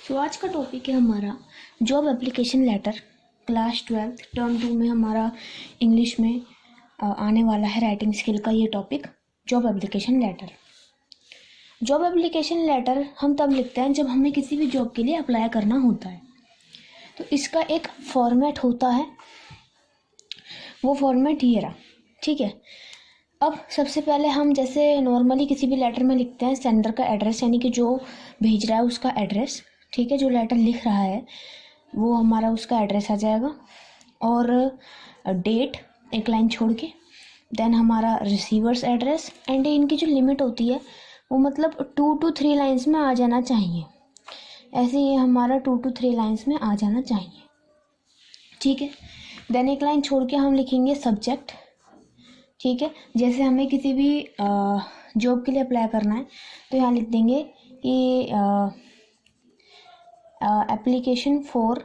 तो आज का टॉपिक है हमारा job application letter. Class 12 term 2 में हमारा इंग्लिश में आने वाला है राइटिंग स्किल का ये topic, job application letter. Job application letter हम तब लिखते हैं जब हमें किसी भी जॉब के लिए अप्लाई करना होता है। तो इसका एक फॉर्मेट होता है, वो फॉर्मेट ये रहा, ठीक है। अब सबसे पहले हम जैसे नॉर्मली किसी भी लेटर में लिखते हैं सेंडर का एड्रेस, यानी कि जो भेज रहा है उसका एड्रेस, ठीक है। जो लेटर लिख रहा है वो हमारा उसका एड्रेस आ जाएगा और डेट एक लाइन छोड़ के, देन हमारा रिसीवर्स एड्रेस, एंड इनकी जो लिमिट होती है वो मतलब 2 to 3 लाइंस में आ जाना चाहिए। ऐसे ये हमारा 2 to 3 लाइंस में आ जाना चाहिए, ठीक है। देन एक लाइन छोड़ के हम लिखेंगे सब्जेक्ट, ठीक है। जैसे हमें किसी भी जॉब के लिए अप्लाई करना है तो यहाँ लिख देंगे कि एप्लीकेशन फॉर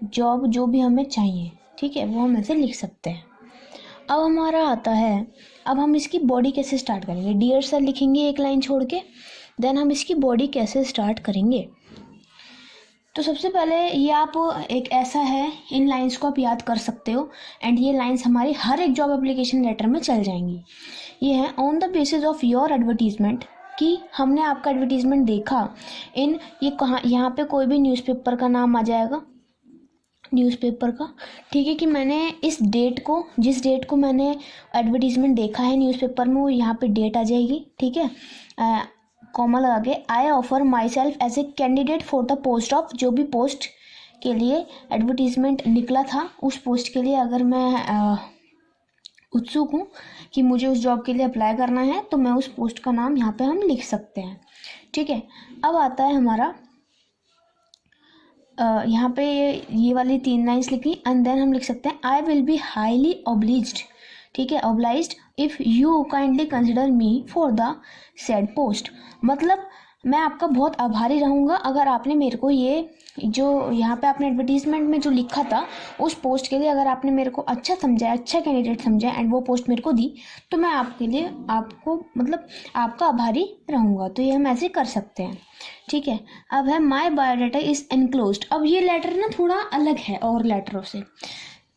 जॉब, जो भी हमें चाहिए, ठीक है, वो हम ऐसे लिख सकते हैं। अब हमारा आता है, अब हम इसकी बॉडी कैसे स्टार्ट करेंगे। डियर सर लिखेंगे एक लाइन छोड़ के, देन हम इसकी बॉडी कैसे स्टार्ट करेंगे। तो सबसे पहले ये आप एक ऐसा है, इन लाइंस को आप याद कर सकते हो एंड ये लाइंस हमारी हर एक जॉब एप्लीकेशन लेटर में चल जाएंगी। ये है on the basis of your advertisement, कि हमने आपका एडवर्टीजमेंट देखा इन, ये कहाँ, यहाँ पे कोई भी न्यूज़पेपर का नाम आ जाएगा, न्यूज़पेपर का, ठीक है, कि मैंने इस डेट को, जिस डेट को मैंने एडवर्टीजमेंट देखा है न्यूज़पेपर में, वो यहाँ पे डेट आ जाएगी, ठीक है। कॉमा लगा के I offer myself as a candidate for the post of, जो भी पोस्ट के लिए एडवर्टीजमेंट निकला था उस पोस्ट के लिए अगर मैं उत्सुक हूँ कि मुझे उस जॉब के लिए अप्लाई करना है, तो मैं उस पोस्ट का नाम यहाँ पे हम लिख सकते हैं, ठीक है। अब आता है हमारा यहाँ पे ये वाली 3 लाइन्स लिखी एंड देन हम लिख सकते हैं आई विल बी हाईली ऑब्लिज्ड, ठीक है, obliged if you kindly consider me for the said post. मतलब मैं आपका बहुत आभारी रहूँगा अगर आपने मेरे को ये जो यहाँ पे आपने एडवर्टीजमेंट में जो लिखा था उस पोस्ट के लिए अगर आपने मेरे को अच्छा समझा, अच्छा कैंडिडेट समझा एंड वो पोस्ट मेरे को दी, तो मैं आपके लिए आपको मतलब आपका आभारी रहूँगा। तो ये हम ऐसे कर सकते हैं, ठीक है। अब है माई बायोडाटा इज़ एनक्लोज्ड। अब ये लेटर ना थोड़ा अलग है और लेटरों से।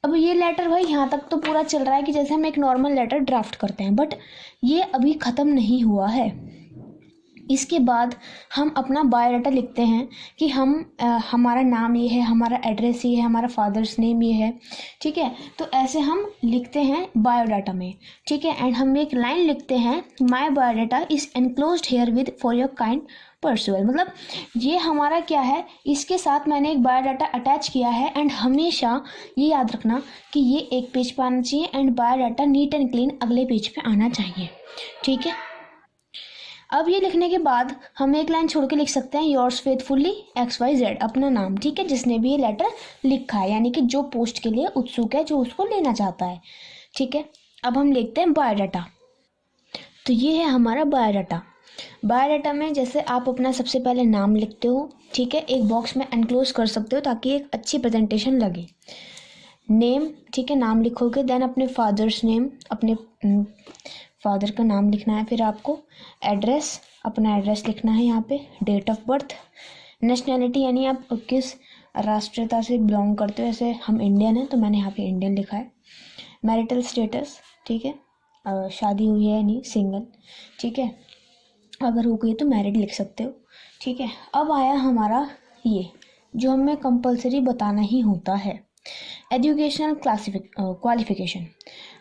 अब ये लेटर भाई यहाँ तक तो पूरा चल रहा है कि जैसे हम एक नॉर्मल लेटर ड्राफ्ट करते हैं, बट ये अभी ख़त्म नहीं हुआ है। इसके बाद हम अपना बायोडाटा लिखते हैं कि हम हमारा नाम ये है, हमारा एड्रेस ये है, हमारा फादर्स नेम ये है, ठीक है। तो ऐसे हम लिखते हैं बायोडाटा में, ठीक है। एंड हम एक लाइन लिखते हैं my biodata is enclosed here with for your kind परसुअल। मतलब ये हमारा क्या है, इसके साथ मैंने एक बायोडाटा अटैच किया है एंड हमेशा ये याद रखना कि ये एक पेज पे आना चाहिए and biodata neat and clean अगले पेज पे आना चाहिए, ठीक है। अब ये लिखने के बाद हम एक लाइन छोड़ के लिख सकते हैं योर्स फेथफुली XYZ, अपना नाम, ठीक है, जिसने भी ये लेटर लिखा है, यानी कि जो पोस्ट के लिए उत्सुक है, जो उसको लेना चाहता है, ठीक है। अब हम लिखते हैं बायोडाटा। तो ये है हमारा बायोडाटा। बायोडाटा में जैसे आप अपना सबसे पहले नाम लिखते हो, ठीक है, एक बॉक्स में एनक्लोज कर सकते हो ताकि एक अच्छी प्रेजेंटेशन लगे। नेम, ठीक है, नाम लिखोगे, देन अपने फादर्स नेम, अपने फादर का नाम लिखना है। फिर आपको एड्रेस, अपना एड्रेस लिखना है यहाँ पे। डेट ऑफ बर्थ, नेशनैलिटी यानी आप किस राष्ट्रीयता से बिलोंग करते हो, जैसे हम इंडियन हैं तो मैंने यहाँ पे इंडियन लिखा है। मैरिटल स्टेटस, ठीक है, शादी हुई है नहीं, सिंगल, ठीक है, अगर हो गई तो मैरिड लिख सकते हो, ठीक है। अब आया हमारा ये जो हमें कंपलसरी बताना ही होता है, एजुकेशनल क्वालिफिकेशन।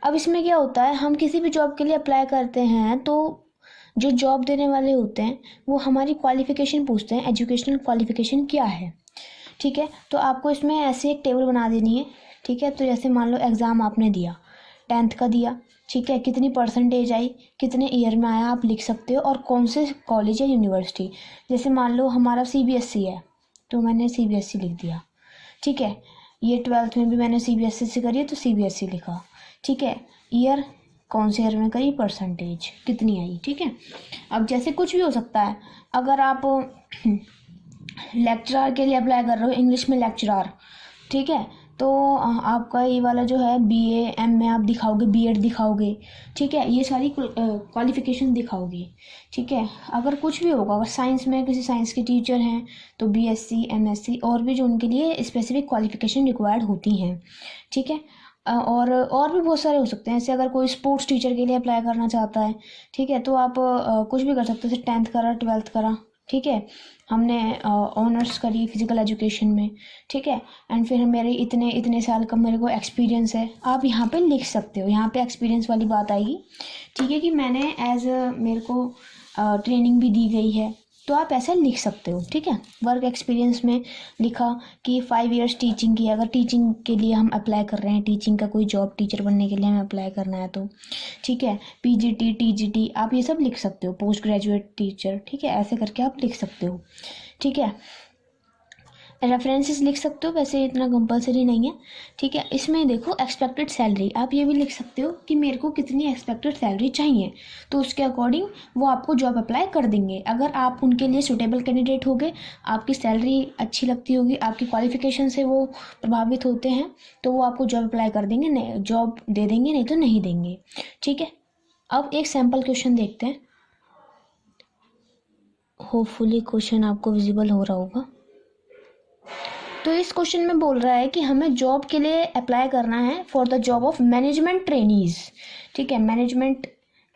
अब इसमें क्या होता है, हम किसी भी जॉब के लिए अप्लाई करते हैं तो जो जॉब देने वाले होते हैं वो हमारी क्वालिफिकेशन पूछते हैं, एजुकेशनल क्वालिफिकेशन क्या है, ठीक है। तो आपको इसमें ऐसे एक टेबल बना देनी है, ठीक है। तो जैसे मान लो एग्ज़ाम आपने दिया, 10th का दिया, ठीक है, कितनी परसेंटेज आई, कितने ईयर में आया, आप लिख सकते हो, और कौन से कॉलेज या यूनिवर्सिटी। जैसे मान लो हमारा CBSE है तो मैंने CBSE लिख दिया, ठीक है। ये 12th में भी मैंने CBSE से करी है तो CBSE लिखा, ठीक है। ईयर कौन से ईयर में करी, परसेंटेज कितनी आई, ठीक है। अब जैसे कुछ भी हो सकता है, अगर आप लेक्चरर के लिए अप्लाई कर रहे हो, इंग्लिश में लेक्चरर, ठीक है, तो आपका ये वाला जो है BA MA आप दिखाओगे, B.Ed दिखाओगे, ठीक है, ये सारी क्वालिफिकेशन दिखाओगे, ठीक है। अगर कुछ भी होगा, अगर साइंस में किसी साइंस के टीचर हैं तो BSc MSc और भी जो उनके लिए स्पेसिफिक क्वालिफिकेशन रिक्वायर्ड होती हैं, ठीक है। और भी बहुत सारे हो सकते हैं। ऐसे अगर कोई स्पोर्ट्स टीचर के लिए अप्लाई करना चाहता है, ठीक है, तो आप कुछ भी कर सकते हो। जैसे 10th करा, 12th करा, ठीक है, हमने ऑनर्स करी फिजिकल एजुकेशन में, ठीक है, एंड फिर मेरे इतने साल का मेरे को एक्सपीरियंस है, आप यहाँ पे लिख सकते हो। यहाँ पे एक्सपीरियंस वाली बात आएगी, ठीक है, कि मैंने मेरे को ट्रेनिंग भी दी गई है, तो आप ऐसा लिख सकते हो, ठीक है। वर्क एक्सपीरियंस में लिखा कि 5 years टीचिंग की, अगर टीचिंग के लिए हम अप्लाई कर रहे हैं, टीचिंग का कोई जॉब टीचर बनने के लिए हमें अप्लाई करना है तो, ठीक है, PGT TGT आप ये सब लिख सकते हो, पोस्ट ग्रेजुएट टीचर, ठीक है, ऐसे करके आप लिख सकते हो, ठीक है। रेफरेंसेस लिख सकते हो, वैसे इतना कंपलसरी नहीं है, ठीक है। इसमें देखो एक्सपेक्टेड सैलरी, आप ये भी लिख सकते हो कि मेरे को कितनी एक्सपेक्टेड सैलरी चाहिए, तो उसके अकॉर्डिंग वो आपको जॉब अप्लाई कर देंगे। अगर आप उनके लिए सूटेबल कैंडिडेट होगे, आपकी सैलरी अच्छी लगती होगी, आपकी क्वालिफिकेशन से वो प्रभावित होते हैं, तो वो आपको जॉब अप्लाई कर देंगे, नहीं जॉब दे देंगे, नहीं तो नहीं देंगे, ठीक है। अब एक सैम्पल क्वेश्चन देखते हैं, होपफुली क्वेश्चन आपको विजिबल हो रहा होगा। तो इस क्वेश्चन में बोल रहा है कि हमें जॉब के लिए अप्लाई करना है for the job of management trainees, ठीक है, मैनेजमेंट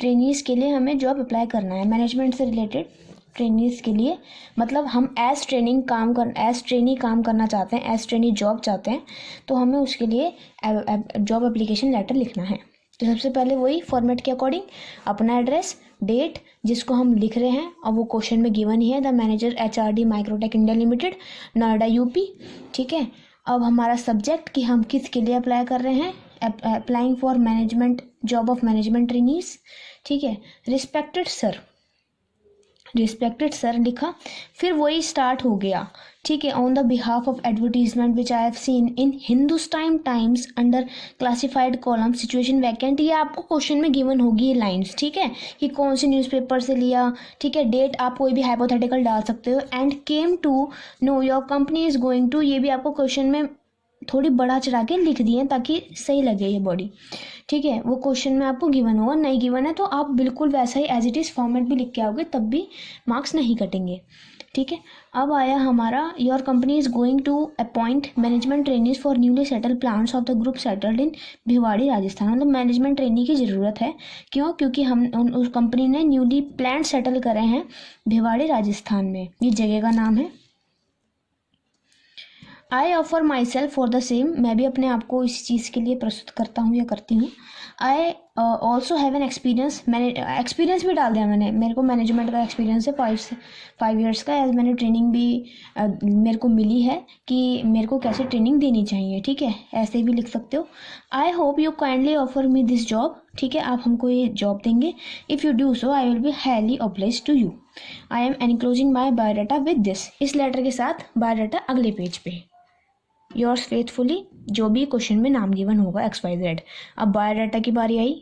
ट्रेनीज के लिए हमें जॉब अप्लाई करना है, मैनेजमेंट से रिलेटेड ट्रेनीज के लिए, मतलब हम एज ट्रेनी काम करना चाहते हैं, एज ट्रेनी जॉब चाहते हैं, तो हमें उसके लिए जॉब एप्लीकेशन लेटर लिखना है। तो सबसे पहले वही फॉर्मेट के अकॉर्डिंग अपना एड्रेस, डेट जिसको हम लिख रहे हैं, और वो क्वेश्चन में गिवन ही है, the manager HRD Microtek India limited Noida UP, ठीक है। अब हमारा सब्जेक्ट कि हम किसके लिए अप्लाई कर रहे हैं, applying for management job of management trainees, ठीक है। रिस्पेक्टेड सर लिखा, फिर वही स्टार्ट हो गया, ठीक है। On the behalf of advertisement which I have seen in Hindustan times under classified column situation vacant, ये आपको क्वेश्चन में गिवन होगी ये लाइंस, ठीक है, कि कौन सी न्यूज़पेपर से लिया, ठीक है, डेट आप कोई भी हाइपोथेटिकल डाल सकते हो, and came to know your company is going to, ये भी आपको क्वेश्चन में थोड़ी बढ़ा चढ़ा के लिख दिए ताकि सही लगे ये बॉडी, ठीक है। वो क्वेश्चन में आपको गिवन होगा, नहीं गिवन है तो आप बिल्कुल वैसा ही एज इट इज़ फॉर्मेट भी लिख के आओगे, तब भी मार्क्स नहीं कटेंगे, ठीक है। अब आया हमारा, your company is going to appoint management trainees for newly settled plants of the group settled in Bhiwadi Rajasthan, मतलब मैनेजमेंट ट्रेनी की ज़रूरत है, क्यों, क्योंकि हम उस कंपनी ने न्यूली प्लांट सेटल करे हैं भिवाड़ी राजस्थान में, ये जगह का नाम है। आई offer my self for the same, मैं भी अपने आप को इस चीज़ के लिए प्रस्तुत करता हूँ या करती हूँ। I also have an experience, मैंने एक्सपीरियंस भी डाल दिया मैंने, मेरे को मैनेजमेंट का एक्सपीरियंस है 5 years का, एज मैंने ट्रेनिंग भी मेरे को मिली है कि मेरे को कैसे ट्रेनिंग देनी चाहिए, ठीक है, ऐसे भी लिख सकते हो। I hope you kindly offer me this job, ठीक है, आप हमको ये जॉब देंगे। If you do so I will be highly obliged to you. I am enclosing my biodata with this, इस लेटर के साथ बायोडाटा अगले पेज पे। योर्स फेथफुली, जो भी क्वेश्चन में नाम गिवन होगा XYZ। अब बायोडाटा की बारी आई,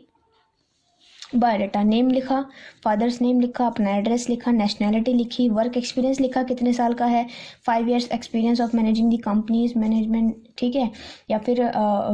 बायोडाटा नेम लिखा, फादर्स नेम लिखा, अपना एड्रेस लिखा, नेशनैलिटी लिखी, वर्क एक्सपीरियंस लिखा कितने साल का है, 5 years experience of managing the companies management, ठीक है, या फिर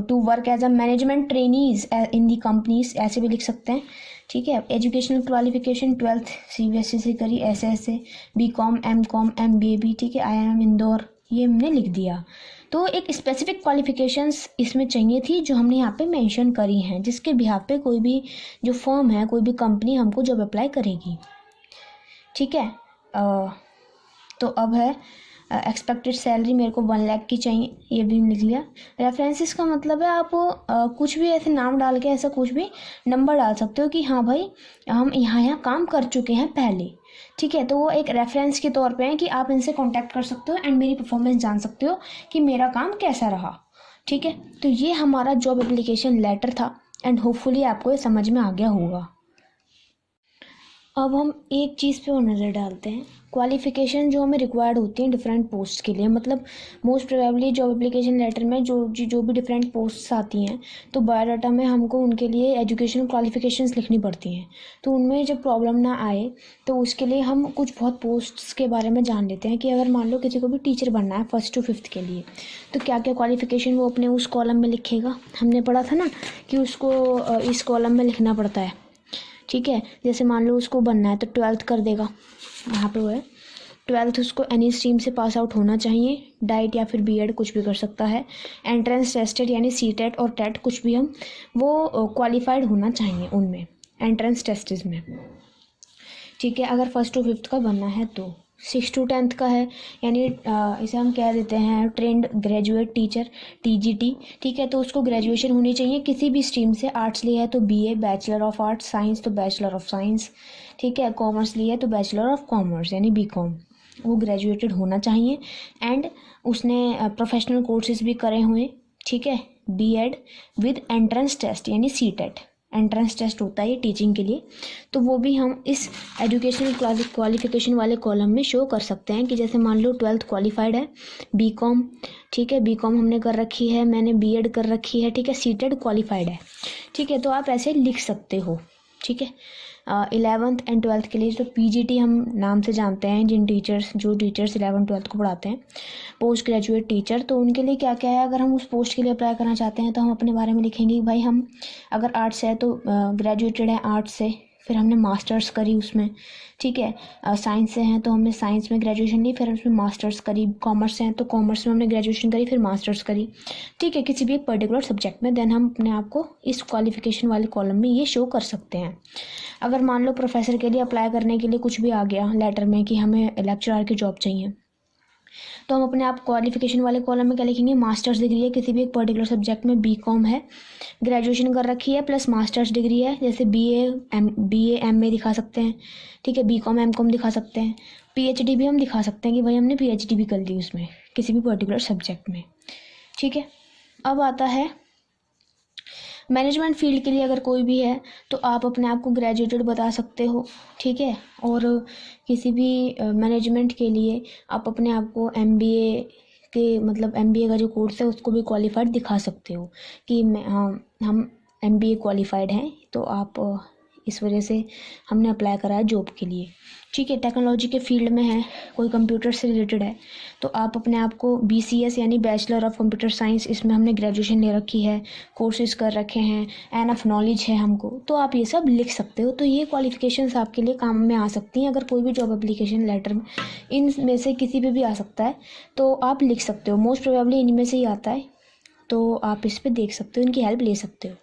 to work as a management trainees in the companies, ऐसे भी लिख सकते हैं, ठीक है। एजुकेशनल क्वालिफिकेशन 12th CBSE से करी, ऐसे BCom MCom MBA भी, ठीक है, IIM इंदौर, ये हमने लिख दिया। तो एक स्पेसिफिक क्वालिफिकेशंस इसमें चाहिए थी जो हमने यहाँ पे मेंशन करी हैं, जिसके बिहाफ पे कोई भी जो फर्म है, कोई भी कंपनी हमको जॉब अप्लाई करेगी, ठीक है। तो अब है एक्सपेक्टेड सैलरी मेरे को 1 लाख की चाहिए, ये भी लिख लिया। रेफरेंसेस का मतलब है आप कुछ भी ऐसे नाम डाल के ऐसा कुछ भी नंबर डाल सकते हो कि हाँ भाई हम यहाँ काम कर चुके हैं पहले, ठीक है, तो वो एक रेफरेंस के तौर पे है कि आप इनसे कांटेक्ट कर सकते हो एंड मेरी परफॉर्मेंस जान सकते हो कि मेरा काम कैसा रहा, ठीक है। तो ये हमारा जॉब एप्लीकेशन लेटर था एंड होपफुली आपको ये समझ में आ गया होगा। अब हम एक चीज़ पे और नज़र डालते हैं, क्वालिफ़िकेशन जो हमें रिक्वायर्ड होती हैं डिफरेंट पोस्ट के लिए। मतलब most probably job application letter में जो भी डिफरेंट पोस्ट्स आती हैं, तो बायोडाटा में हमको उनके लिए एजुकेशनल क्वालिफ़िकेशंस लिखनी पड़ती हैं। तो उनमें जब प्रॉब्लम ना आए तो उसके लिए हम कुछ बहुत पोस्ट्स के बारे में जान लेते हैं कि अगर मान लो किसी को भी टीचर बनना है 1st to 5th के लिए, तो क्या क्या क्वालिफ़िकेशन वो अपने उस कॉलम में लिखेगा। हमने पढ़ा था ना कि उसको इस कॉलम में लिखना पड़ता है, ठीक है। जैसे मान लो उसको बनना है तो 12th कर देगा, यहाँ पे वो है 12th, उसको एनी स्ट्रीम से पास आउट होना चाहिए, डाइट या फिर बीएड कुछ भी कर सकता है, एंट्रेंस टेस्टेड यानी सीटेट और टेट कुछ भी हम वो क्वालिफाइड होना चाहिए उनमें एंट्रेंस टेस्टिस में, ठीक है। अगर 1st to 5th का बनना है तो 6 to 10th का है, यानी इसे हम कह देते हैं ट्रेंड ग्रेजुएट टीचर टीजीटी, ठीक है। तो उसको ग्रेजुएशन होनी चाहिए किसी भी स्ट्रीम से, आर्ट्स लिया है तो BA bachelor of arts, science तो बैचलर ऑफ साइंस, ठीक है। कॉमर्स लिया है तो बैचलर ऑफ कॉमर्स यानी बीकॉम, वो ग्रेजुएटेड होना चाहिए। एंड उसने प्रोफेशनल कोर्सेज भी करे हुए, ठीक है, बीएड विद एंट्रेंस टेस्ट यानी सीटेट, एंट्रेंस टेस्ट होता है ये टीचिंग के लिए। तो वो भी हम इस एजुकेशनल क्वालिफिकेशन वाले कॉलम में शो कर सकते हैं कि जैसे मान लो 12th क्वालिफाइड है, बीकॉम, ठीक है, बीकॉम हमने कर रखी है, मैंने बीएड कर रखी है, ठीक है, सीटेड क्वालिफाइड है, ठीक है। तो आप ऐसे लिख सकते हो, ठीक है। 11th एंड 12th के लिए तो पीजीटी हम नाम से जानते हैं जो टीचर्स 11th 12th को पढ़ाते हैं, पोस्ट ग्रेजुएट टीचर। तो उनके लिए क्या क्या है, अगर हम उस पोस्ट के लिए अप्लाई करना चाहते हैं तो हम अपने बारे में लिखेंगे कि भाई हम अगर आर्ट्स है तो ग्रेजुएटेड है आर्ट्स से, फिर हमने मास्टर्स करी उसमें, ठीक है। साइंस से हैं तो हमने साइंस में ग्रेजुएशन ली, फिर उसमें मास्टर्स करी। कॉमर्स से हैं तो कॉमर्स में हमने ग्रेजुएशन करी, फिर मास्टर्स करी, ठीक है, किसी भी एक पर्टिकुलर सब्जेक्ट में। देन हम अपने आप को इस क्वालिफिकेशन वाले कॉलम में ये शो कर सकते हैं। अगर मान लो प्रोफेसर के लिए अप्लाई करने के लिए कुछ भी आ गया लेटर में कि हमें लेक्चरर की जॉब चाहिए, तो हम अपने आप क्वालिफिकेशन वाले कॉलम में क्या लिखेंगे, मास्टर्स डिग्री है किसी भी एक पर्टिकुलर सब्जेक्ट में, बीकॉम है, ग्रेजुएशन कर रखी है प्लस मास्टर्स डिग्री है, जैसे बीए एमए दिखा सकते हैं, ठीक है, बीकॉम एमकॉम दिखा सकते हैं, पीएचडी भी हम दिखा सकते हैं कि भाई हमने पीएचडी भी कर ली उसमें किसी भी पर्टिकुलर सब्जेक्ट में, ठीक है। अब आता है मैनेजमेंट फील्ड के लिए, अगर कोई भी है तो आप अपने आप को ग्रेजुएटेड बता सकते हो, ठीक है। और किसी भी मैनेजमेंट के लिए आप अपने आप को एमबीए के, मतलब एमबीए का जो कोर्स है उसको भी क्वालिफाइड दिखा सकते हो कि हम एमबीए क्वालिफाइड हैं, तो आप इस वजह से हमने अप्लाई करा है जॉब के लिए, ठीक है। टेक्नोलॉजी के फील्ड में है, कोई कंप्यूटर से रिलेटेड है, तो आप अपने आप को बीसीएस यानी बैचलर ऑफ कंप्यूटर साइंस, इसमें हमने ग्रेजुएशन ले रखी है, कोर्सेज कर रखे हैं, एनफ नॉलेज है हमको, तो आप ये सब लिख सकते हो। तो ये क्वालिफिकेशंस आपके लिए काम में आ सकती हैं। अगर कोई भी जॉब एप्लीकेशन लेटर में इनमें से किसी पे भी आ सकता है तो आप लिख सकते हो, मोस्ट प्रोबेबली इनमें से ही आता है, तो आप इस पर देख सकते हो, इनकी हेल्प ले सकते हो।